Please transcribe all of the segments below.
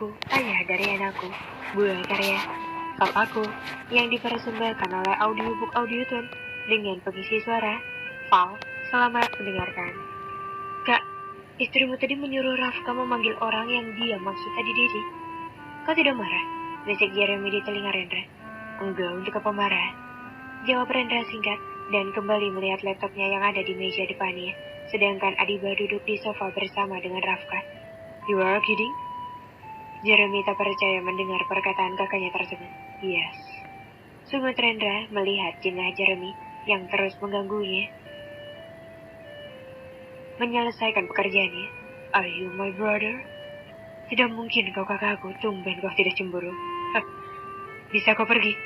Aku, ayah dari anakku, buah karya Papaku, yang dipersembahkan oleh audiobook Audiotune dengan pengisi suara Val. Selamat mendengarkan. Kak, istrimu tadi menyuruh Rafka memanggil orang yang dia maksud tadi Didi. Kau tidak marah? Bisik Jeremy di telinga Rendra. Enggak, untuk apa marah? Jawab Rendra singkat dan kembali melihat laptopnya yang ada di meja depannya, sedangkan Adiba duduk di sofa bersama dengan Rafka. You are kidding? Jeremy tak percaya mendengar perkataan kakaknya tersebut. Yes. Sungut Rendra melihat jengah Jeremy yang terus mengganggunya. Menyelesaikan pekerjaannya. Are you my brother? Tidak mungkin kau kakakku, tumben kau tidak cemburu. Hah. Bisa kau pergi?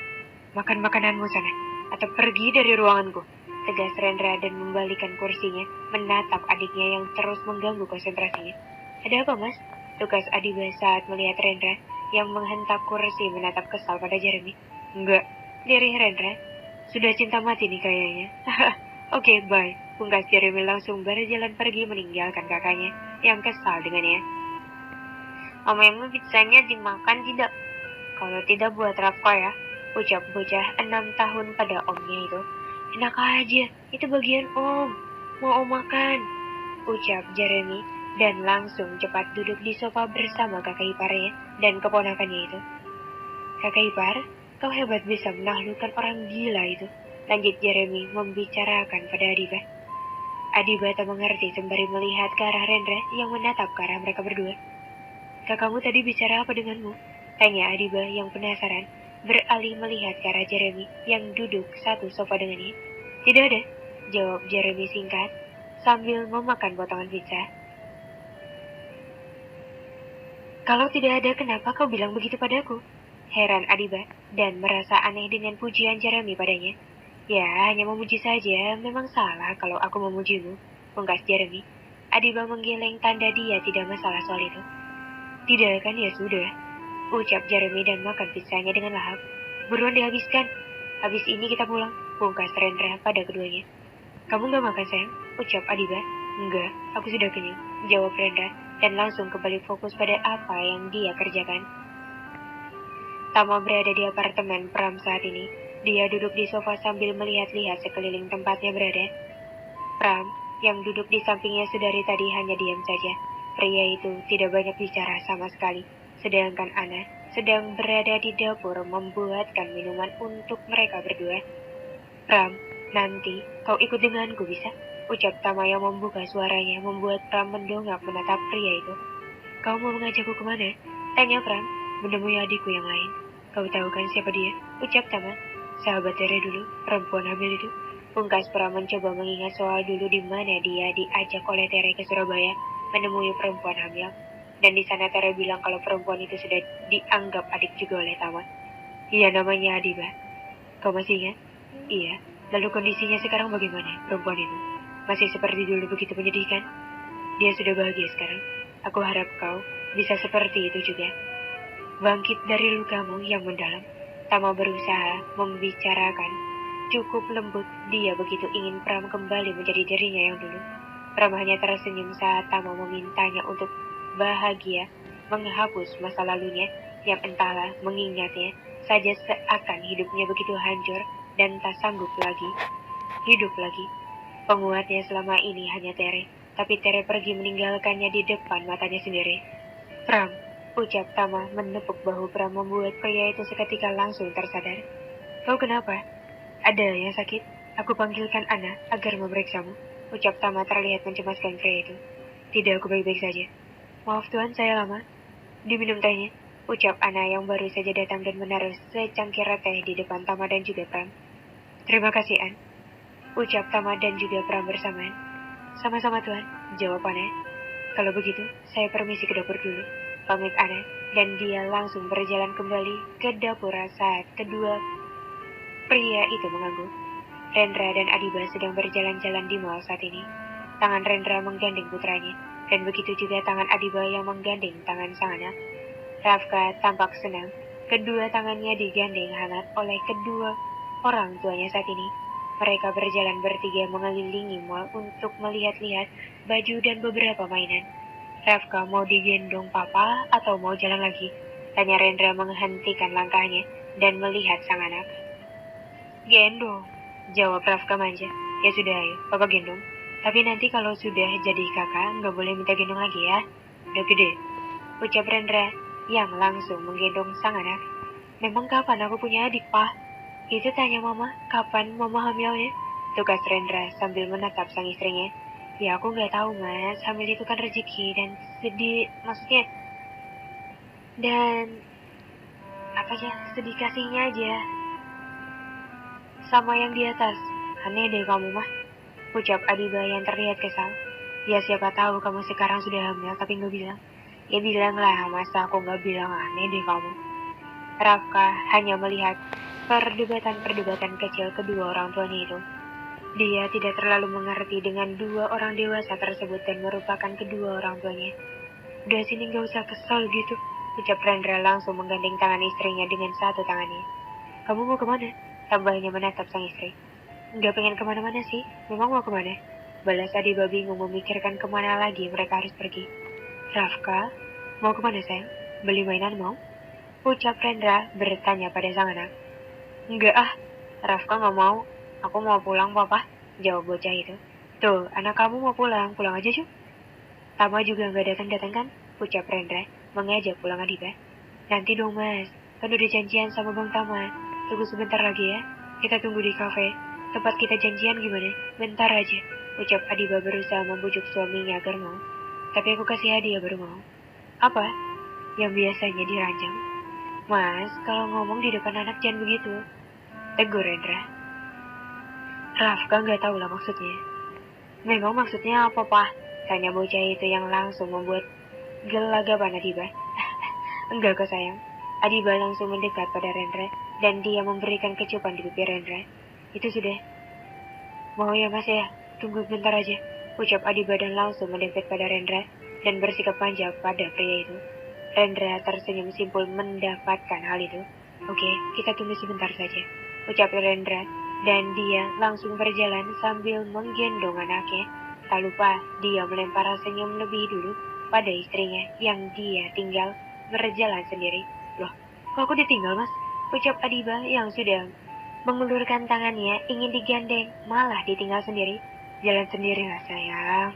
Makan makananmu sana. Atau pergi dari ruanganku. Tegas Rendra dan membalikan kursinya, menatap adiknya yang terus mengganggu konsentrasinya. Ada apa, Mas? Tugas Adiba saat melihat Rendra yang menghentak kursi menatap kesal pada Jeremy. Enggak, lirih Rendra. Sudah cinta mati nih kayaknya. Oke, bye. Pungkas Jeremy langsung berjalan pergi meninggalkan kakaknya yang kesal dengannya. Omemu pizzanya dimakan tidak? Kalau tidak buat Rafka ya, ucap bocah 6 tahun pada omnya itu. Enak aja, itu bagian om. Mau om makan, ucap Jeremy dan langsung cepat duduk di sofa bersama kakak iparnya dan keponakannya itu. Kakak ipar, kau hebat bisa menaklukkan orang gila itu, lanjut Jeremy membicarakan pada Adiba. Adiba tak mengerti sembari melihat ke arah Rendra yang menatap ke arah mereka berdua. Kakakmu tadi bicara apa denganmu? Tanya Adiba yang penasaran, beralih melihat ke arah Jeremy yang duduk satu sofa dengannya. Tidak ada, jawab Jeremy singkat, sambil memakan potongan pizza. Kalau tidak ada, kenapa kau bilang begitu padaku? Heran Adiba dan merasa aneh dengan pujian Jeremy padanya. Ya, hanya memuji saja, memang salah kalau aku memujimu, pungkas Jeremy. Adiba menggeleng tanda dia tidak masalah soal itu. Tidak kan, ya sudah, ucap Jeremy dan makan pizzanya dengan lahap. Buruan dihabiskan, habis ini kita pulang, pungkas Rendra pada keduanya. Kamu gak makan sayang? Ucap Adiba. Enggak, aku sudah kenyang, jawab Rendra dan langsung kembali fokus pada apa yang dia kerjakan. Tama berada di apartemen Pram saat ini. Dia duduk di sofa sambil melihat-lihat sekeliling tempatnya berada. Pram, yang duduk di sampingnya sedari tadi hanya diam saja. Pria itu tidak banyak bicara sama sekali, sedangkan Ana sedang berada di dapur membuatkan minuman untuk mereka berdua. Pram, nanti kau ikut denganku bisa? Ucap Tama yang membuka suaranya membuat Pram mendongak menatap pria itu. Kau mau mengajakku kemana? Tanya Pram, menemui adikku yang lain. Kau tahu kan siapa dia? Ucap Tama. Sahabat Tere dulu, perempuan hamil itu. Pungkas Pram mencoba mengingat soal dulu di mana dia diajak oleh Tere ke Surabaya menemui perempuan hamil. Dan di sana Tere bilang kalau perempuan itu sudah dianggap adik juga oleh Tama. Iya, namanya Adiba. Kau masih ingat? Iya. Lalu kondisinya sekarang bagaimana, perempuan itu? Masih seperti dulu begitu menyedihkan? Dia sudah bahagia sekarang. Aku harap kau bisa seperti itu juga. Bangkit dari lukamu yang mendalam. Tama berusaha membicarakan. Cukup lembut, dia begitu ingin Pram kembali menjadi dirinya yang dulu. Pram hanya tersenyum saat Tama memintanya untuk bahagia, menghapus masa lalunya yang entahlah mengingatnya saja seakan hidupnya begitu hancur dan tak sanggup lagi hidup lagi. Penguatnya selama ini hanya Tere, tapi Tere pergi meninggalkannya di depan matanya sendiri. Pram, ucap Tama menepuk bahu Pram membuat pria itu seketika langsung tersadar. Kau kenapa? Ada yang sakit? Aku panggilkan Ana agar memeriksamu, ucap Tama terlihat mencemaskan pria itu. Tidak, aku baik-baik saja. Maaf Tuan, saya lama. Diminum tehnya, ucap Ana yang baru saja datang dan menaruh secangkir teh di depan Tama dan juga Pram. Terima kasih, An, ucap Tama dan juga Pram bersamaan. Sama-sama Tuan, jawab Ana. Kalau begitu, saya permisi ke dapur dulu, pamit Ana, dan dia langsung berjalan kembali ke dapur saat kedua pria itu mengangguk. Rendra dan Adiba sedang berjalan-jalan di mall saat ini. Tangan Rendra menggandeng putranya, dan begitu juga tangan Adiba yang menggandeng tangan sang anak. Rafka tampak senang, kedua tangannya digandeng hangat oleh kedua orang tuanya saat ini. Mereka berjalan bertiga mengelilingi mall untuk melihat-lihat baju dan beberapa mainan. Rafka, mau digendong papa atau mau jalan lagi? Tanya Rendra menghentikan langkahnya dan melihat sang anak. Gendong, jawab Rafka manja. Ya sudah, ayo, papa gendong. Tapi nanti kalau sudah jadi kakak, nggak boleh minta gendong lagi ya. Udah gede, ucap Rendra yang langsung menggendong sang anak. Memang kapan aku punya adik, Pak? Itu tanya mama, kapan mama hamilnya? Tugas Rendra sambil menatap sang istrinya. Ya aku nggak tahu mas, hamil itu kan rezeki dan sedih, maksudnya, dan apa ya, sedih kasihnya aja sama yang di atas. Aneh deh kamu mah, ucap Adiba yang terlihat kesal. Ya siapa tahu kamu sekarang sudah hamil tapi nggak bilang. Ya bilang lah, masa aku nggak bilang, aneh deh kamu. Rafka hanya melihat perdebatan-perdebatan kecil kedua orang tuanya itu. Dia tidak terlalu mengerti dengan dua orang dewasa tersebut dan merupakan kedua orang tuanya. Udah sini gak usah kesel gitu, ucap Rendra langsung menggandeng tangan istrinya dengan satu tangannya. Kamu mau kemana? Tambahnya menatap sang istri. Gak pengen kemana-mana sih, memang mau kemana? Balas Adiba bingung memikirkan kemana lagi mereka harus pergi. Rafka, mau kemana sayang? Beli mainan mau? Ucap Rendra bertanya pada sang anak. Enggak ah, Rafka gak mau. Aku mau pulang papa, jawab bocah itu. Tuh, anak kamu mau pulang, pulang aja yuk. Tama juga gak datang-datang kan, ucap Rendra, mengajak pulang Adiba. Nanti dong mas, kan udah janjian sama Bang Tama. Tunggu sebentar lagi ya, kita tunggu di kafe. Tempat kita janjian gimana? Bentar aja, ucap Adiba berusaha membujuk suaminya agar mau. Tapi aku kasih hadiah baru mau. Apa? Yang biasanya diranjang. Mas, kalau ngomong di depan anak jangan begitu, tegur Rendra. Rafka nggak tahu lah maksudnya. Memang maksudnya apa, Pak? Tanya bocah itu yang langsung membuat gelagapan Adiba. Enggak kok sayang. Adiba langsung mendekat pada Rendra dan dia memberikan kecupan di pipi Rendra. Itu sudah. Mau ya mas ya, tunggu bentar aja, ucap Adiba dan langsung mendempet pada Rendra dan bersikap manja pada pria itu. Rendra tersenyum simpul mendapatkan hal itu. Oke, kita tunggu sebentar saja, ucap Rendra dan dia langsung berjalan sambil menggendong anaknya. Tak lupa dia melempar senyum lebih dulu pada istrinya yang dia tinggal berjalan sendiri. Loh, kok aku ditinggal mas? Ucap Adiba yang sudah mengulurkan tangannya ingin digandeng, malah ditinggal sendiri. Jalan sendiri lah sayang.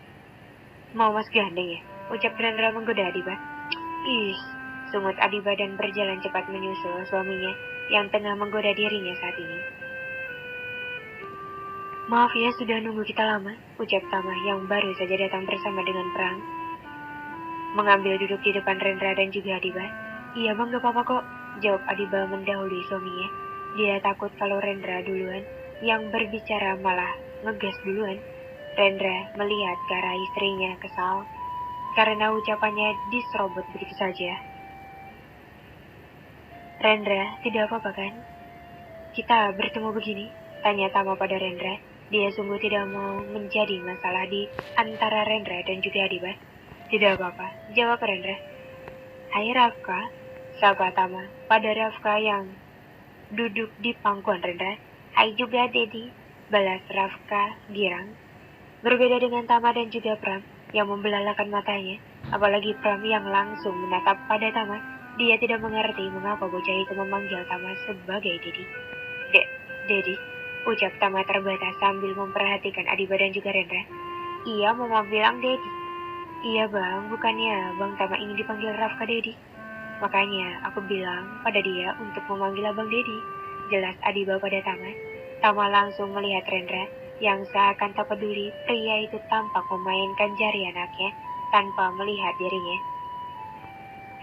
Mau mas gandeng ya? Ucap Rendra menggoda Adiba. Ih, sungut Adiba dan berjalan cepat menyusul suaminya yang tengah menggoda dirinya saat ini. Maaf ya sudah nunggu kita lama, ucap Tama yang baru saja datang bersama dengan Perang. Mengambil duduk di depan Rendra dan juga Adiba. Iya bang, gak apa-apa kok, jawab Adiba mendahului suaminya. Dia takut kalau Rendra duluan yang berbicara malah ngegas duluan. Rendra melihat ke arah istrinya kesal karena ucapannya diserobot begitu saja. Rendra, tidak apa-apa kan? Kita bertemu begini? Tanya Tama pada Rendra. Dia sungguh tidak mau menjadi masalah di antara Rendra dan juga Adiba. Tidak apa-apa, jawab Rendra. Hai Rafka, sapa Tama pada Rafka yang duduk di pangkuan Rendra. Hai juga Dedi, balas Rafka girang. Berbeda dengan Tama dan juga Pram yang membelalakan matanya, apalagi Pram yang langsung menatap pada Tama. Dia tidak mengerti mengapa bocah itu memanggil Tama sebagai Dedi. Dedi, ucap Tama terbatas sambil memperhatikan Adiba dan juga Rendra. Iya, mama bilang Dedi. Iya bang, bukannya Bang Tama ingin dipanggil Rafka Dedi. Makanya aku bilang pada dia untuk memanggil Abang Dedi, jelas Adiba pada Tama. Tama langsung melihat Rendra yang seakan tak peduli pria itu tampak memainkan jari anaknya tanpa melihat dirinya.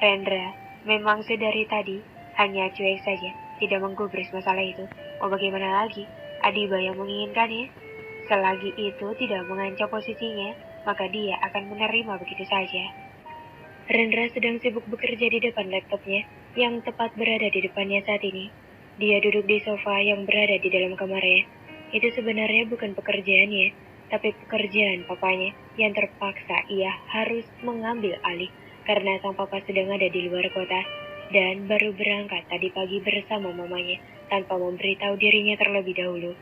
Rendra memang sedari tadi hanya cuek saja, tidak menggubris masalah itu. Mau bagaimana lagi? Adiba yang menginginkannya. Selagi itu tidak mengancam posisinya, maka dia akan menerima begitu saja. Rendra sedang sibuk bekerja di depan laptopnya, yang tepat berada di depannya saat ini. Dia duduk di sofa yang berada di dalam kamarnya. Itu sebenarnya bukan pekerjaannya, tapi pekerjaan papanya yang terpaksa ia harus mengambil alih karena sang papa sedang ada di luar kota dan baru berangkat tadi pagi bersama mamanya tanpa memberitahu dirinya terlebih dahulu.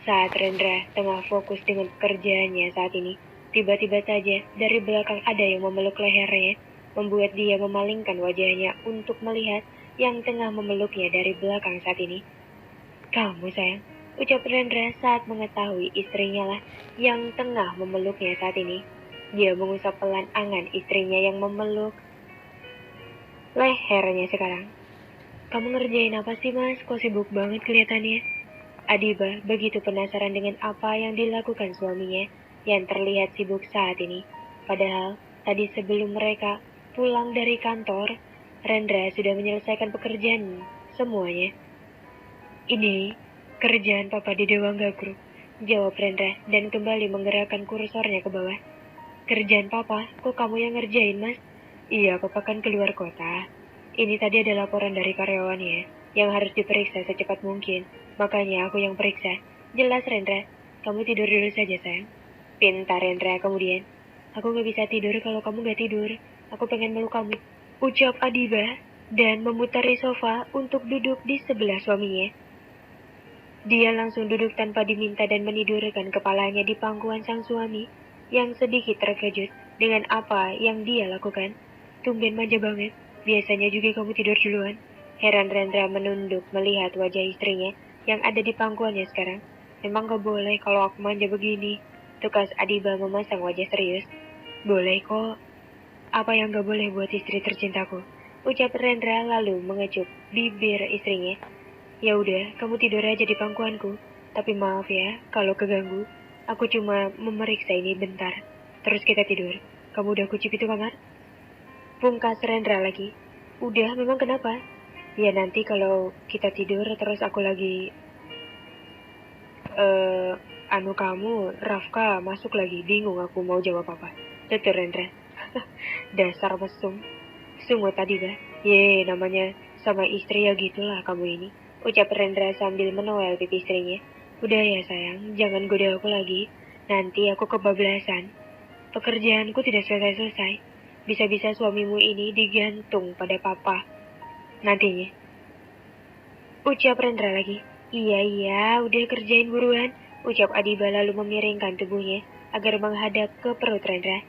Saat Rendra tengah fokus dengan pekerjaannya saat ini, Tiba-tiba saja, dari belakang ada yang memeluk lehernya, membuat dia memalingkan wajahnya untuk melihat yang tengah memeluknya dari belakang saat ini. Kamu sayang, ucap Rendra saat mengetahui istrinya lah yang tengah memeluknya saat ini. Dia mengusap pelan angan istrinya yang memeluk lehernya sekarang. Kamu ngerjain apa sih mas? Kok sibuk banget kelihatannya? Adiba begitu penasaran dengan apa yang dilakukan suaminya yang terlihat sibuk saat ini. Padahal tadi sebelum mereka pulang dari kantor, Rendra sudah menyelesaikan pekerjaan semuanya. Ini kerjaan papa di Dewangga Group, jawab Rendra dan kembali menggerakkan kursornya ke bawah. Kerjaan papa, kok kamu yang ngerjain mas? Iya, papa kan keluar kota. Ini tadi ada laporan dari karyawannya yang harus diperiksa secepat mungkin. Makanya aku yang periksa. Jelas Rendra, kamu tidur dulu saja sayang. Pintar Rendra kemudian. Aku gak bisa tidur kalau kamu gak tidur. Aku pengen meluk kamu. Ucap Adiba dan memutari sofa untuk duduk di sebelah suaminya. Dia langsung duduk tanpa diminta dan menidurkan kepalanya di pangkuan sang suami yang sedikit terkejut dengan apa yang dia lakukan. Tumben manja banget, biasanya juga kamu tidur duluan. Heran Rendra menunduk melihat wajah istrinya yang ada di pangkuannya sekarang. Memang gak boleh kalau aku manja begini. Tukas Adiba memasang wajah serius. Boleh kok. Apa yang gak boleh buat istri tercintaku? Ucap Rendra lalu mengecup bibir istrinya. Ya udah, kamu tidur aja di pangkuanku. Tapi maaf ya, kalau keganggu. Aku cuma memeriksa ini bentar. Terus kita tidur. Kamu udah kucip itu kamar? Pungkas Rendra lagi. Udah, memang kenapa? Ya nanti kalau kita tidur terus aku lagi... kamu, Rafka, masuk lagi. Bingung aku mau jawab apa. Tutur Rendra. Dasar mesum. Sungguh tadi bah. Ye, namanya sama istri ya gitulah kamu ini. Ucap Rendra sambil menoel pipi istrinya. Udah ya sayang, jangan goda aku lagi. Nanti aku kebablasan. Pekerjaanku tidak selesai-selesai. Bisa-bisa suamimu ini digantung pada papa. Nantinya. Ucap Rendra lagi. Iya, udah kerjain buruan. Ucap Adiba lalu memiringkan tubuhnya agar menghadap ke perut Rendra.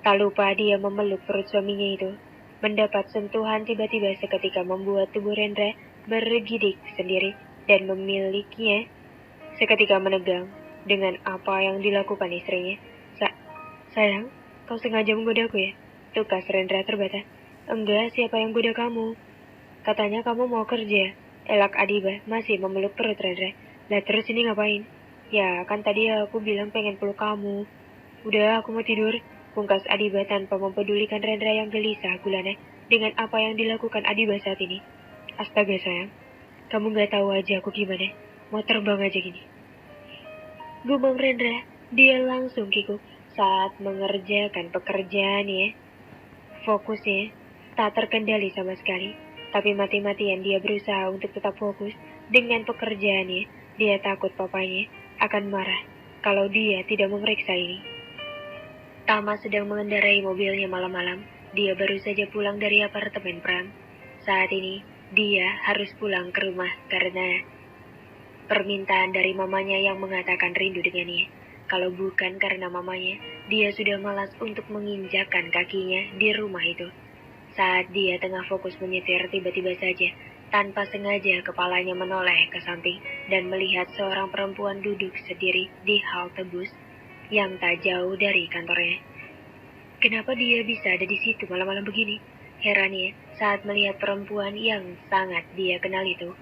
Tak lupa dia memeluk perut suaminya itu. Mendapat sentuhan tiba-tiba seketika membuat tubuh Rendra bergidik sendiri dan memilikinya seketika menegang dengan apa yang dilakukan istrinya. Sayang, kau sengaja menggodaku ya? Tukas Rendra terbata. Enggak, siapa yang goda kamu? Katanya kamu mau kerja. Elak Adiba masih memeluk perut Rendra. Lah terus ini ngapain? Ya, kan tadi aku bilang pengen peluk kamu. Udah, aku mau tidur. Pungkas Adiba tanpa mempedulikan Rendra yang gelisah gulana dengan apa yang dilakukan Adiba saat ini. Astaga sayang, kamu gak tahu aja aku gimana. Mau terbang aja gini. Gumam Rendra, dia langsung kikuk saat mengerjakan pekerjaannya. Fokusnya tak terkendali sama sekali, tapi mati-matian dia berusaha untuk tetap fokus dengan pekerjaannya. Dia takut papanya akan marah kalau dia tidak memeriksa ini. Tama sedang mengendarai mobilnya malam-malam. Dia baru saja pulang dari apartemen Pram. Saat ini, dia harus pulang ke rumah karena permintaan dari mamanya yang mengatakan rindu dengannya. Kalau bukan karena mamanya, dia sudah malas untuk menginjakkan kakinya di rumah itu. Saat dia tengah fokus menyetir, tiba-tiba saja, tanpa sengaja kepalanya menoleh ke samping dan melihat seorang perempuan duduk sendiri di halte bus yang tak jauh dari kantornya. Kenapa dia bisa ada di situ malam-malam begini? Herannya saat melihat perempuan yang sangat dia kenal itu.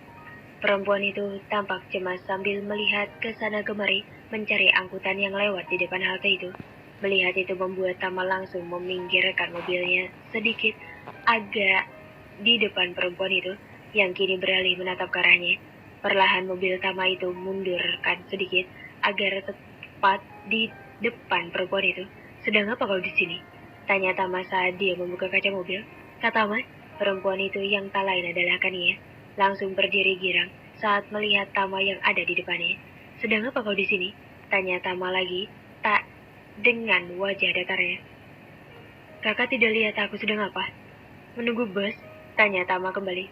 Perempuan itu tampak cemas sambil melihat ke sana kemari mencari angkutan yang lewat di depan halte itu. Melihat itu membuat Tama langsung meminggirkan mobilnya sedikit agak di depan perempuan itu yang kini beralih menatap ke arahnya. Perlahan mobil Tama itu mundurkan sedikit agar tepat di depan perempuan itu. Sedang apa kau di sini? Tanya Tama saat dia membuka kaca mobil. Kata Tama, perempuan itu yang tak lain adalah Kania. Langsung berdiri girang saat melihat Tama yang ada di depannya. Sedang apa kau di sini? Tanya Tama lagi, tak dengan wajah datarnya. Kakak tidak lihat aku sedang apa? Menunggu bus? Tanya Tama kembali.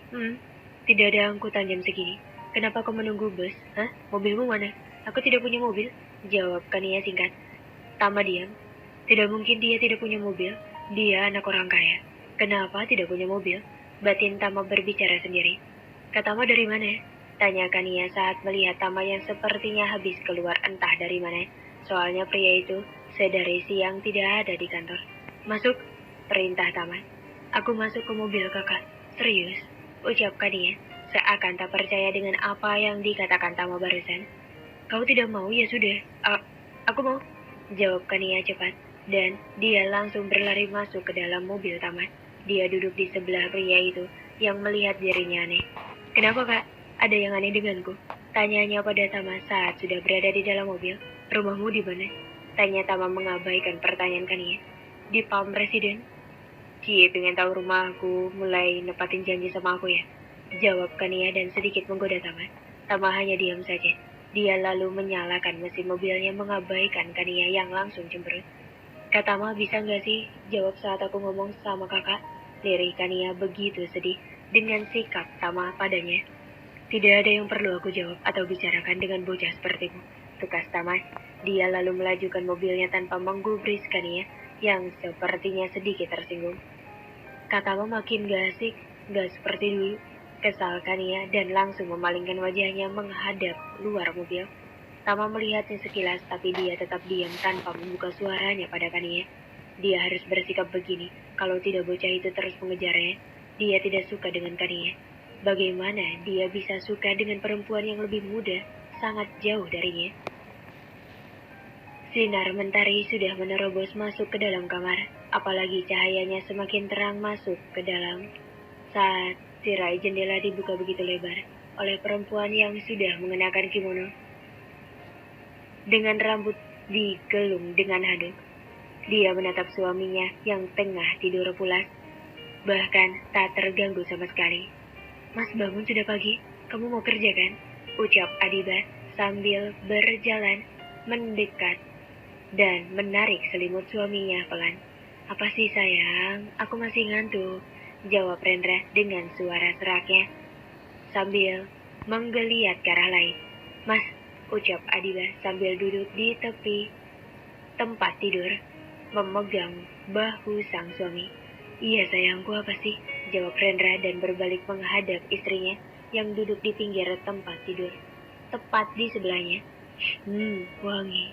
Tidak ada angkutan jam segini. Kenapa kau menunggu bus? Hah? Mobilmu mana? Aku tidak punya mobil. Jawab Kania singkat. Tama diam. Tidak mungkin dia tidak punya mobil. Dia anak orang kaya. Kenapa tidak punya mobil? Batin Tama berbicara sendiri. Kak Tama dari mana? Tanyakan ia saat melihat Tama yang sepertinya habis keluar entah dari mana. Soalnya pria itu sedari siang tidak ada di kantor. Masuk, perintah Tama. Aku masuk ke mobil kakak. Serius? Ucapkan ia, seakan tak percaya dengan apa yang dikatakan Tama barusan. Kau tidak mau, ya sudah. Aku mau. Jawabkan ia cepat. Dan dia langsung berlari masuk ke dalam mobil Tama. Dia duduk di sebelah pria itu yang melihat dirinya aneh. Kenapa kak? Ada yang aneh denganku? Tanyanya pada Tama saat sudah berada di dalam mobil. Rumahmu di mana? Tanya Tama mengabaikan pertanyaan Kania. Di Palm Resident. Cie pengen tahu rumahku, mulai nepatin janji sama aku ya? Jawab Kania dan sedikit menggoda Tama. Tama hanya diam saja. Dia lalu menyalakan mesin mobilnya mengabaikan Kania yang langsung cemberut. Kak Tama bisa nggak sih jawab saat aku ngomong sama kakak? Lirik Kania begitu sedih dengan sikap Tama padanya. Tidak ada yang perlu aku jawab atau bicarakan dengan bocah sepertimu. Tukas Tama. Dia lalu melajukan mobilnya tanpa menggubris Kania yang sepertinya sedikit tersinggung. Kak Tama makin gak asik, gak seperti dulu. Kesal Kania dan langsung memalingkan wajahnya menghadap luar mobil. Tama melihatnya sekilas, tapi dia tetap diam tanpa membuka suaranya pada Kania. Dia harus bersikap begini, kalau tidak bocah itu terus mengejarnya. Dia tidak suka dengan Kania. Bagaimana dia bisa suka dengan perempuan yang lebih muda, sangat jauh darinya? Sinar mentari sudah menerobos masuk ke dalam kamar, apalagi cahayanya semakin terang masuk ke dalam. Saat tirai jendela dibuka begitu lebar oleh perempuan yang sudah mengenakan kimono. Dengan rambut digelung dengan handuk, dia menatap suaminya yang tengah tidur pulas, bahkan tak terganggu sama sekali. Mas bangun sudah pagi, kamu mau kerja kan? Ucap Adiba sambil berjalan mendekat dan menarik selimut suaminya pelan. Apa sih sayang, aku masih ngantuk, jawab Rendra dengan suara seraknya sambil menggeliat ke arah lain. Mas, ucap Adiba sambil duduk di tepi tempat tidur, memegang bahu sang suami. Iya sayangku, apa sih? Jawab Rendra dan berbalik menghadap istrinya yang duduk di pinggir tempat tidur, tepat di sebelahnya. Wangi,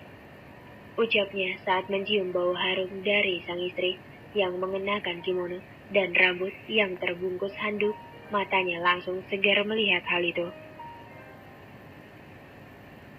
ucapnya saat mencium bau harum dari sang istri yang mengenakan kimono dan rambut yang terbungkus handuk. Matanya langsung segar melihat hal itu.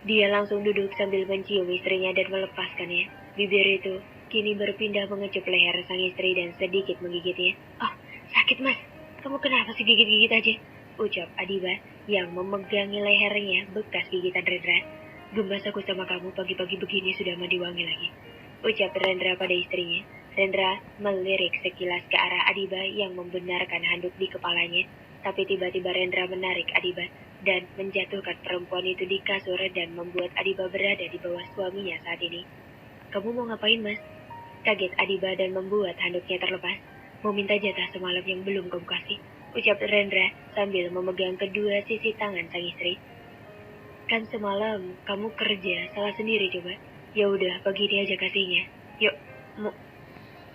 Dia langsung duduk sambil mencium istrinya dan melepaskannya. Bibir itu kini berpindah mengecup leher sang istri dan sedikit menggigitnya. Oh, sakit mas. Kamu kenapa sih gigit-gigit aja? Ucap Adiba yang memegangi lehernya bekas gigitan Rendra. Gemas aku sama kamu pagi-pagi begini sudah mandi wangi lagi. Ucap Rendra pada istrinya. Rendra melirik sekilas ke arah Adiba yang membenarkan handuk di kepalanya. Tapi tiba-tiba Rendra menarik Adiba dan menjatuhkan perempuan itu di kasur dan membuat Adiba berada di bawah suaminya saat ini. Kamu mau ngapain mas? Kaget Adiba dan membuat handuknya terlepas. Mau minta jatah semalam yang belum kamu kasih, ucap Rendra sambil memegang kedua sisi tangan sang istri. Kan semalam kamu kerja, salah sendiri coba. Ya udah, pagi ini aja kasihnya. Yuk,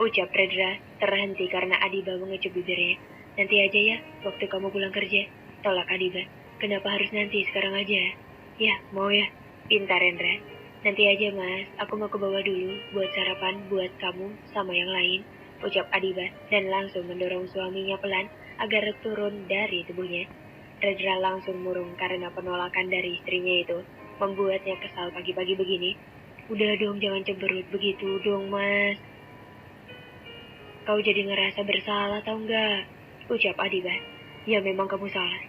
ucap Rendra terhenti karena Adiba mengecup bibirnya. Nanti aja ya, waktu kamu pulang kerja, tolak Adiba. Kenapa harus nanti, sekarang aja? Ya, mau ya, pintar Rendra. Nanti aja mas, aku mau ke bawah dulu buat sarapan buat kamu sama yang lain, ucap Adiba dan langsung mendorong suaminya pelan agar turun dari tubuhnya. Rendra langsung murung karena penolakan dari istrinya itu membuatnya kesal pagi-pagi begini. Udah dong, jangan cemberut begitu dong mas. Kau jadi ngerasa bersalah tau enggak? Ucap Adiba. Ya memang kamu salah,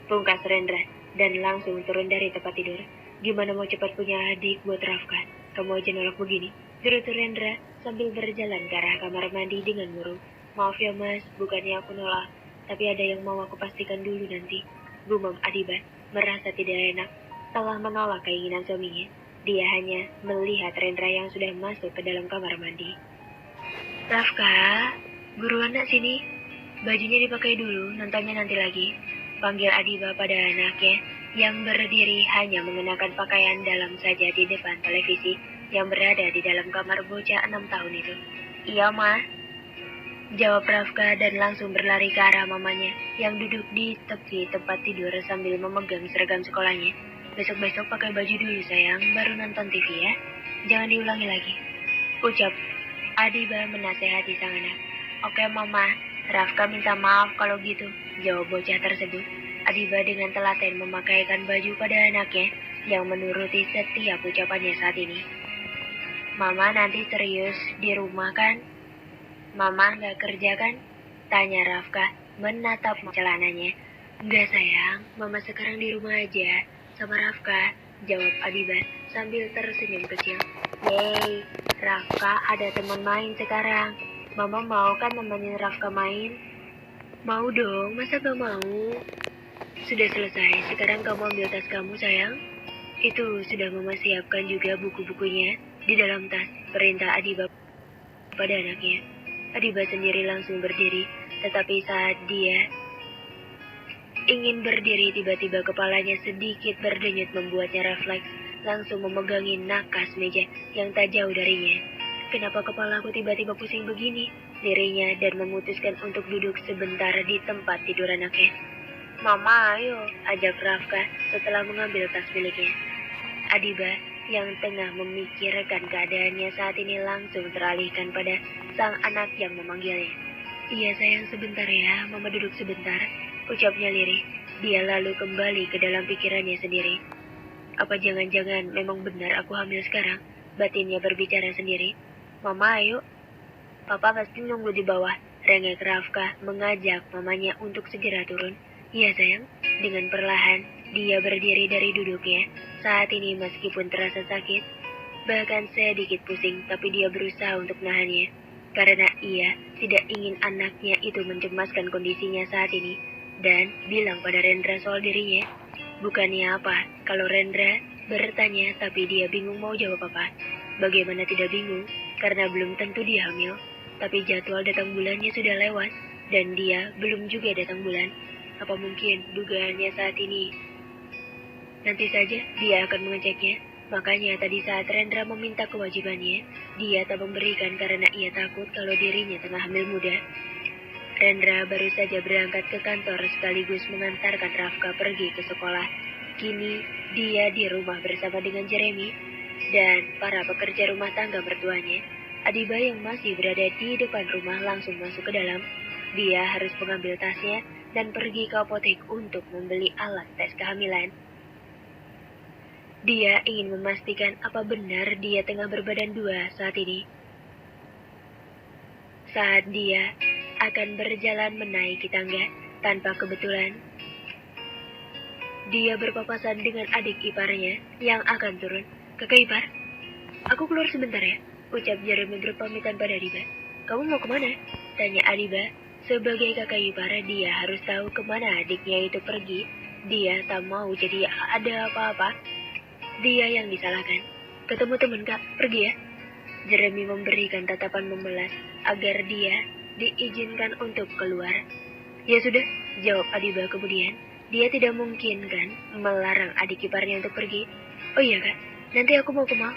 pungkas Rendra dan langsung turun dari tempat tidur. Gimana mau cepat punya adik buat Rafka? Kamu aja nolak begini, gerutu Rendra sambil berjalan ke arah kamar mandi dengan murung. Maaf ya mas, bukannya aku nolak, tapi ada yang mau aku pastikan dulu nanti. Gumam Adiba merasa tidak enak telah menolak keinginan suaminya. Dia hanya melihat Rendra yang sudah masuk ke dalam kamar mandi. Rafka, buruan nak sini. Bajunya dipakai dulu, nontonnya nanti lagi. Panggil Adiba pada anaknya yang berdiri hanya mengenakan pakaian dalam saja di depan televisi yang berada di dalam kamar bocah 6 tahun itu. Iya, Ma, jawab Rafka dan langsung berlari ke arah mamanya yang duduk di tepi tempat tidur sambil memegang seragam sekolahnya. Besok-besok pakai baju dulu sayang, baru nonton TV ya. Jangan diulangi lagi, ucap Adiba menasehati sang anak. Oke Mama, Rafka minta maaf kalau gitu, jawab bocah tersebut. Adiba dengan telaten memakaikan baju pada anaknya yang menuruti setiap ucapannya saat ini. Mama nanti serius di rumah kan? Mama nggak kerja kan? Tanya Rafka menatap celananya. Enggak sayang, Mama sekarang di rumah aja sama Rafka, jawab Adiba sambil tersenyum kecil. Yeay, Rafka ada teman main sekarang. Mama mau kan nemenin Rafka main? Mau dong, masa gak mau? Sudah selesai, sekarang kamu ambil tas kamu sayang. Itu sudah Mama siapkan juga buku-bukunya di dalam tas, perintah Adiba pada anaknya. Adiba sendiri langsung berdiri, tetapi saat dia ingin berdiri tiba-tiba kepalanya sedikit berdenyut membuatnya refleks, langsung memegangi nakas meja yang tak jauh darinya. Kenapa kepalaku tiba-tiba pusing begini? Dirinya dan memutuskan untuk duduk sebentar di tempat tidur anaknya. Mama ayo, ajak Rafka setelah mengambil tas miliknya. Adiba yang tengah memikirkan keadaannya saat ini langsung teralihkan pada sang anak yang memanggilnya. Iya sayang sebentar ya, Mama duduk sebentar, ucapnya lirih. Dia lalu kembali ke dalam pikirannya sendiri. Apa jangan-jangan memang benar aku hamil sekarang? Batinnya berbicara sendiri. Mama ayo. Papa pasti nunggu di bawah. Rengek Rafka mengajak mamanya untuk segera turun. Iya sayang. Dengan perlahan, dia berdiri dari duduknya. Saat ini meskipun terasa sakit, bahkan sedikit pusing, tapi dia berusaha untuk menahannya. Karena ia tidak ingin anaknya itu mencemaskan kondisinya saat ini. Dan bilang pada Rendra soal dirinya. Bukannya apa, kalau Rendra bertanya tapi dia bingung mau jawab apa. Bagaimana tidak bingung, karena belum tentu dia hamil. Tapi jadwal datang bulannya sudah lewat, dan dia belum juga datang bulan. Apa mungkin dugaannya saat ini? Nanti saja dia akan mengeceknya. Makanya tadi saat Rendra meminta kewajibannya, dia tak memberikan karena ia takut kalau dirinya tengah hamil muda. Rendra baru saja berangkat ke kantor sekaligus mengantarkan Rafka pergi ke sekolah. Kini dia di rumah bersama dengan Jeremy dan para pekerja rumah tangga mertuanya. Adiba yang masih berada di depan rumah langsung masuk ke dalam. Dia harus mengambil tasnya dan pergi ke apotek untuk membeli alat tes kehamilan. Dia ingin memastikan apa benar dia tengah berbadan 2 saat ini. Saat dia akan berjalan menaiki tangga tanpa kebetulan, dia berpapasan dengan adik iparnya yang akan turun. Kakak ipar, aku keluar sebentar ya, ucap Jeremy berpamitan pada Adiba. Kamu mau kemana? Tanya Adiba. Sebagai kakak ipar, dia harus tahu kemana adiknya itu pergi. Dia tak mau jadi ada apa-apa. Dia yang disalahkan. Ketemu temen kak, pergi ya. Jeremy memberikan tatapan memelas agar dia diizinkan untuk keluar. Ya sudah, jawab Adiba kemudian. Dia tidak mungkin kan melarang adik iparnya untuk pergi. Oh iya kak, nanti aku mau ke mall.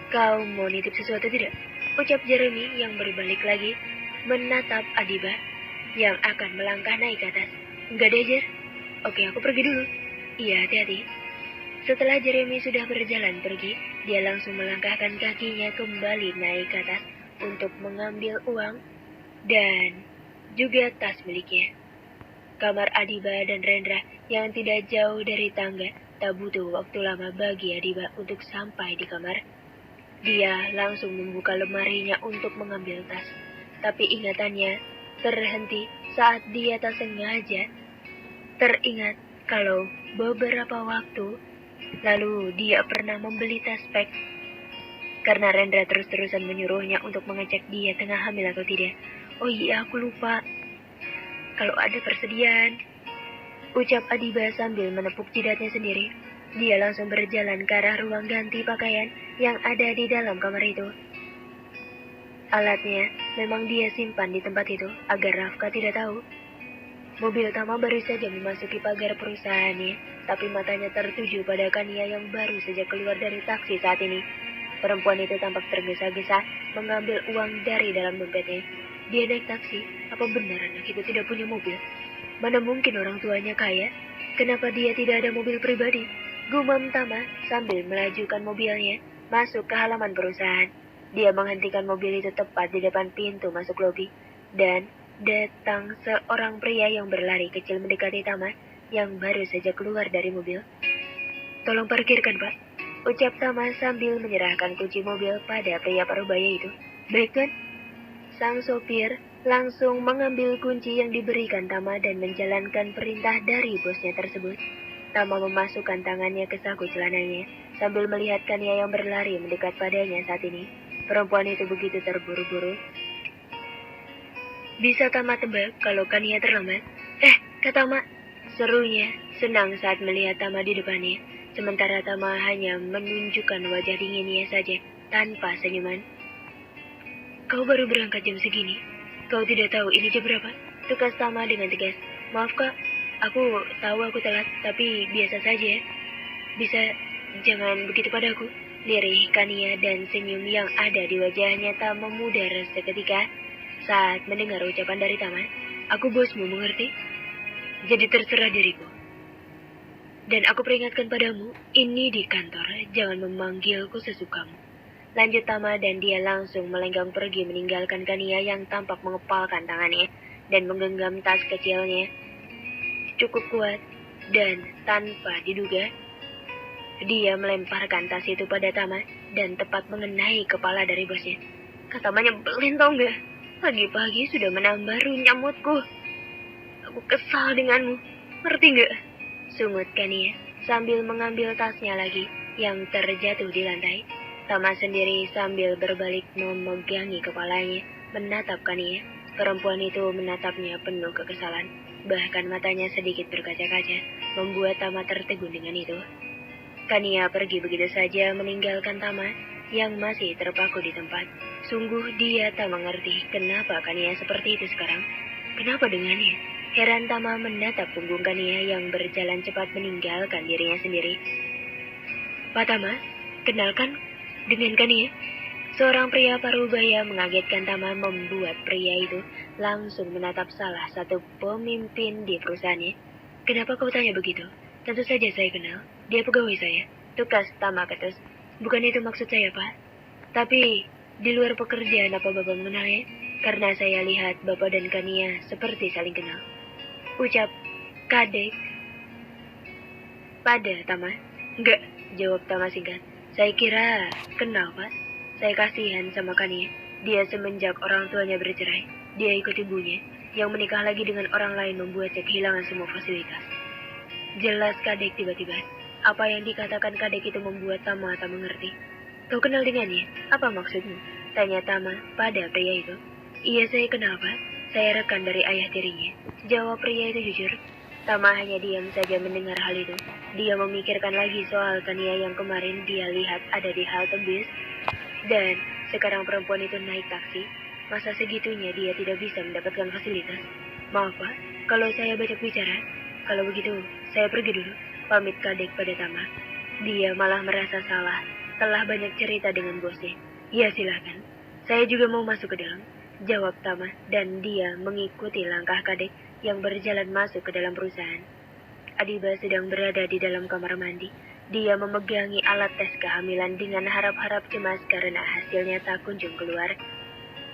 Kau mau nitip sesuatu tidak? Ucap Jeremy yang berbalik lagi menatap Adiba yang akan melangkah naik ke atas. Enggak deh Jer. Oke aku pergi dulu. Iya hati-hati. Setelah Jeremy sudah berjalan pergi, dia langsung melangkahkan kakinya kembali naik ke atas untuk mengambil uang dan juga tas miliknya. Kamar Adiba dan Rendra yang tidak jauh dari tangga tak butuh waktu lama bagi Adiba untuk sampai di kamar. Dia langsung membuka lemarinya untuk mengambil tas. Tapi ingatannya terhenti saat dia tak sengaja teringat kalau beberapa waktu lalu dia pernah membeli tas pack. Karena Rendra terus-terusan menyuruhnya untuk mengecek dia tengah hamil atau tidak. Oh iya aku lupa. Kalau ada persediaan, ucap Adiba sambil menepuk jidatnya sendiri. Dia langsung berjalan ke arah ruang ganti pakaian yang ada di dalam kamar itu. Alatnya memang dia simpan di tempat itu agar Rafka tidak tahu. Mobil Tama baru saja memasuki pagar perusahaannya, tapi matanya tertuju pada Kania yang baru saja keluar dari taksi saat ini. Perempuan itu tampak tergesa-gesa mengambil uang dari dalam dompetnya. Dia naik taksi. Apa benar anak itu tidak punya mobil? Mana mungkin orang tuanya kaya? Kenapa dia tidak ada mobil pribadi? Gumam Tama sambil melajukan mobilnya masuk ke halaman perusahaan. Dia menghentikan mobil itu tepat di depan pintu masuk lobi. Dan datang seorang pria yang berlari kecil mendekati Tama yang baru saja keluar dari mobil. "Tolong parkirkan, Pak," ucap Tama sambil menyerahkan kunci mobil pada pria parubaya itu. "Baik, Tuan." Sang sopir langsung mengambil kunci yang diberikan Tama dan menjalankan perintah dari bosnya tersebut. Tama memasukkan tangannya ke saku celananya sambil melihat Kania yang berlari mendekat padanya saat ini. Perempuan itu begitu terburu-buru. Bisa Tama tebak kalau Kania terlambat? Kak Tama!" serunya, senang saat melihat Tama di depannya. Sementara Tama hanya menunjukkan wajah dinginnya saja, tanpa senyuman. "Kau baru berangkat jam segini? Kau tidak tahu ini jam berapa?" tukas Tama dengan tegas. "Maaf Kak, aku tahu aku telat, tapi biasa saja. Bisa jangan begitu padaku." Lirih Kania dan senyum yang ada di wajahnya tak memudar seketika saat mendengar ucapan dari Tama. "Aku bosmu, mengerti? Jadi terserah diriku. Dan aku peringatkan padamu, ini di kantor, jangan memanggilku sesukamu." Lanjut Tama dan dia langsung melenggang pergi meninggalkan Kania yang tampak mengepalkan tangannya dan menggenggam tas kecilnya cukup kuat dan tanpa diduga. Dia melemparkan tas itu pada Tama dan tepat mengenai kepala dari bosnya. "Kak Tama nyebelin tau gak? Pagi-pagi sudah menambah nyamutku. Aku kesal denganmu, ngerti gak?" sungut Kania sambil mengambil tasnya lagi yang terjatuh di lantai. Tama sendiri sambil berbalik memegangi kepalanya, menatap Kania. Perempuan itu menatapnya penuh kekesalan, bahkan matanya sedikit berkaca-kaca, membuat Tama tertegun dengan itu. Kania pergi begitu saja meninggalkan Tama yang masih terpaku di tempat. Sungguh dia tak mengerti kenapa Kania seperti itu sekarang. Kenapa dengannya? Heran Tama menatap punggung Kania yang berjalan cepat meninggalkan dirinya sendiri. "Pak Tama, kenalkan dengan Kania." Seorang pria parubaya mengagetkan Tama membuat pria itu langsung menatap salah satu pemimpin di perusahaannya. "Kenapa kau tanya begitu? Tentu saja saya kenal. Dia pegawai saya," tukas Tama ketus. "Bukan itu maksud saya, Pak. Tapi di luar pekerjaan apa Bapak mengenalnya? Karena saya lihat Bapak dan Kania seperti saling kenal," ucap Kadek pada Tama. "Enggak," jawab Tama singkat. "Saya kira kenal, Pak. Saya kasihan sama Kania. Dia semenjak orang tuanya bercerai, dia ikut ibunya, yang menikah lagi dengan orang lain membuatnya kehilangan semua fasilitas." Jelas Kadek tiba-tiba. Apa yang dikatakan Kadek itu membuat Tama tak mengerti. "Kau kenal dengannya? Apa maksudmu?" tanya Tama pada pria itu. "Iya, saya kenal, Pak. Saya rekan dari ayah tirinya," jawab pria itu jujur. Tama hanya diam saja mendengar hal itu. Dia memikirkan lagi soal Kania yang kemarin dia lihat ada di halte bis. Dan sekarang perempuan itu naik taksi. Masa segitunya dia tidak bisa mendapatkan fasilitas? "Maaf Pak, kalau saya banyak bicara. Kalau begitu, saya pergi dulu," pamit Kadek pada Tama. Dia malah merasa salah, telah banyak cerita dengan bosnya. "Ya silahkan, saya juga mau masuk ke dalam," jawab Tama, dan dia mengikuti langkah Kadek yang berjalan masuk ke dalam perusahaan. Adiba sedang berada di dalam kamar mandi. Dia memegangi alat tes kehamilan dengan harap-harap cemas karena hasilnya tak kunjung keluar.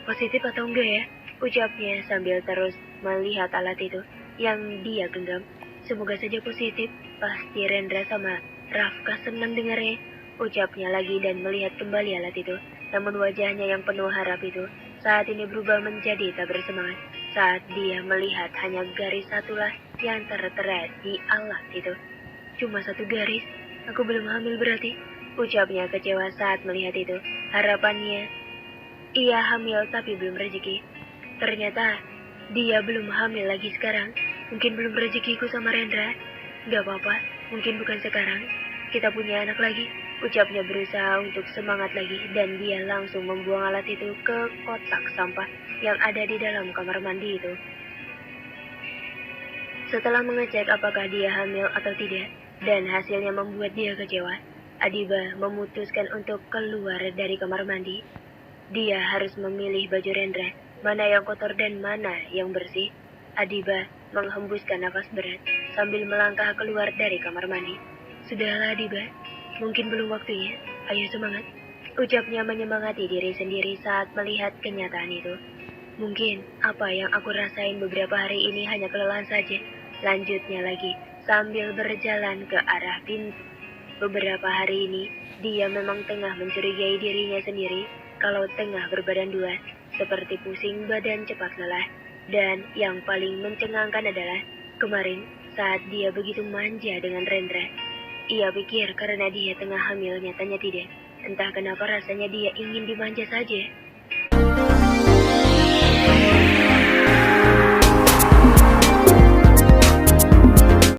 "Positif atau enggak ya?" ucapnya sambil terus melihat alat itu yang dia genggam. "Semoga saja positif, pasti Rendra sama Rafka senang dengarnya," ucapnya lagi dan melihat kembali alat itu. Namun wajahnya yang penuh harap itu saat ini berubah menjadi tak bersemangat saat dia melihat hanya garis satulah yang tertera di alat itu. "Cuma satu garis? Aku belum hamil berarti?" ucapnya kecewa saat melihat itu. Harapannya ia hamil tapi belum rezeki. Ternyata dia belum hamil lagi sekarang. Mungkin belum rezekiku sama Rendra. Gak apa-apa, mungkin bukan sekarang. Kita punya anak lagi, ucapnya berusaha untuk semangat lagi. Dan dia langsung membuang alat itu ke kotak sampah yang ada di dalam kamar mandi itu. Setelah mengecek apakah dia hamil atau tidak, dan hasilnya membuat dia kecewa, Adiba memutuskan untuk keluar dari kamar mandi. Dia harus memilih baju Rendra, mana yang kotor dan mana yang bersih. Adiba menghembuskan nafas berat sambil melangkah keluar dari kamar mandi. Sudahlah Adiba, mungkin belum waktunya. Ayo semangat, ucapnya menyemangati diri sendiri saat melihat kenyataan itu. Mungkin apa yang aku rasain beberapa hari ini hanya kelelahan saja. Lanjutnya lagi, sambil berjalan ke arah pintu. Beberapa hari ini, dia memang tengah mencurigai dirinya sendiri kalau tengah berbadan dua, seperti pusing badan cepat lelah. Dan yang paling mencengangkan adalah kemarin saat dia begitu manja dengan Rendra. Ia pikir karena dia tengah hamil, nyatanya tidak. Entah kenapa rasanya dia ingin dimanja saja.